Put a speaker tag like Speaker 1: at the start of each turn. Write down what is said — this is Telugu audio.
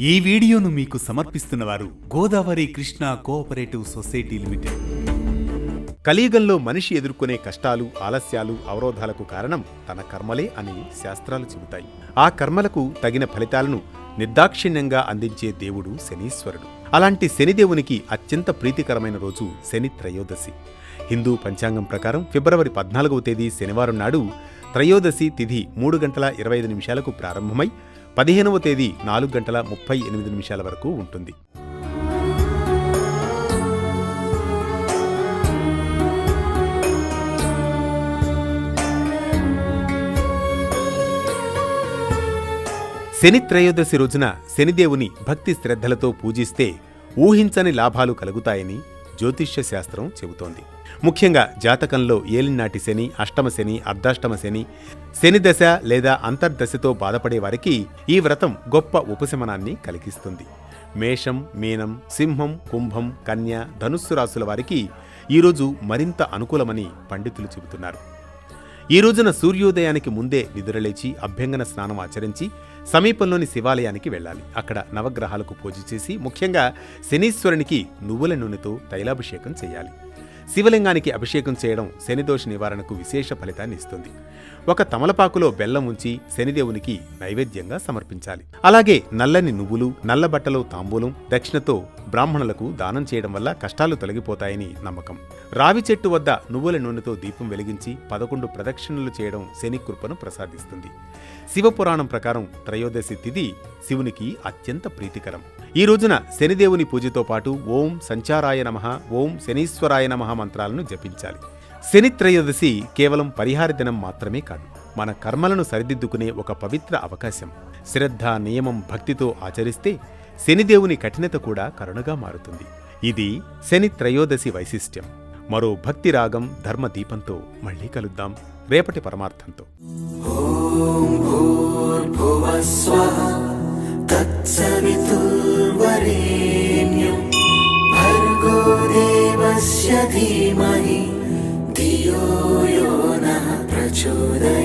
Speaker 1: ఈ వీడియోను మీకు సమర్పిస్తున్నవారు Godavari Krishna cooperative society limited.
Speaker 2: కలియుగంలో మనిషి ఎదుర్కొనే కష్టాలు, ఆలస్యాలు, అవరోధాలకు కారణం తన కర్మలే అని శాస్త్రాలు చెబుతాయి. ఆ కర్మలకు తగిన ఫలితాలను నిర్దాక్షిణ్యంగా అందించే దేవుడు శనీశ్వరుడు. అలాంటి శనిదేవునికి అత్యంత ప్రీతికరమైన రోజు శని త్రయోదశి. హిందూ పంచాంగం ప్రకారం ఫిబ్రవరి 14వ తేదీ శనివారం నాడు త్రయోదశి తిథి 3:25 ప్రారంభమై 15వ తేదీ 4:38 వరకు ఉంటుంది. శని త్రయోదశి రోజున శనిదేవుని భక్తి శ్రద్ధలతో పూజిస్తే ఊహించని లాభాలు కలుగుతాయని జ్యోతిష్య శాస్త్రం చెబుతోంది. ముఖ్యంగా జాతకంలో ఏలినాటి శని, అష్టమ శని, అర్ధాష్టమ శని, శని దశ లేదా అంతర్దశతో బాధపడే వారికి ఈ వ్రతం గొప్ప ఉపశమనాన్ని కలిగిస్తుంది. మేషం, మీనం, సింహం, కుంభం, కన్య, ధనుస్సు రాశుల వారికి ఈరోజు మరింత అనుకూలమని పండితులు చెబుతున్నారు. ఈ రోజున సూర్యోదయానికి ముందే నిద్రలేచి అభ్యంగన స్నానం ఆచరించి సమీపంలోని శివాలయానికి వెళ్ళాలి. అక్కడ నవగ్రహాలకు పూజ చేసి ముఖ్యంగా శనీశ్వరునికి నువ్వుల నూనెతో తైలాభిషేకం చేయాలి. శివలింగానికి అభిషేకం చేయడం శనిదోష నివారణకు విశేష ఫలితాన్ని ఇస్తుంది. ఒక తమలపాకులో బెల్లం ఉంచి శనిదేవునికి నైవేద్యంగా సమర్పించాలి. అలాగే నల్లని నువ్వులు, నల్ల బట్టలో తాంబూలం, దక్షిణతో బ్రాహ్మణులకు దానం చేయడం వల్ల కష్టాలు తొలగిపోతాయని నమ్మకం. రావి చెట్టు వద్ద నువ్వుల నూనెతో దీపం వెలిగించి 11 ప్రదక్షిణలు చేయడం శని కృపను ప్రసాదిస్తుంది. శివపురాణం ప్రకారం త్రయోదశి తిథి శివునికి అత్యంత ప్రీతికరం. ఈ రోజున శనిదేవుని పూజతో పాటు ఓం సంచారాయ నమః, ఓం శనీశ్వరాయ నమః మంత్రాలను జపించాలి. శని త్రయోదశి కేవలం పరిహార దినం మాత్రమే కాదు, మన కర్మలను సరిదిద్దుకునే ఒక పవిత్ర అవకాశం. శ్రద్ధ, నియమం, భక్తితో ఆచరిస్తే శనిదేవుని కఠినత కూడా కరుణగా మారుతుంది. ఇది శని త్రయోదశి వైశిష్ట్యం. మరో భక్తి రాగం, ధర్మ దీపంతో మళ్ళీ కలుద్దాం రేపటి పరమార్థంతో.
Speaker 3: ఓం భూర్భువః స్వః తత్సవితుర్వరేణ్యం భర్గో దేవస్య ధీమహి ధియో యో నః ప్రచోదయాత్.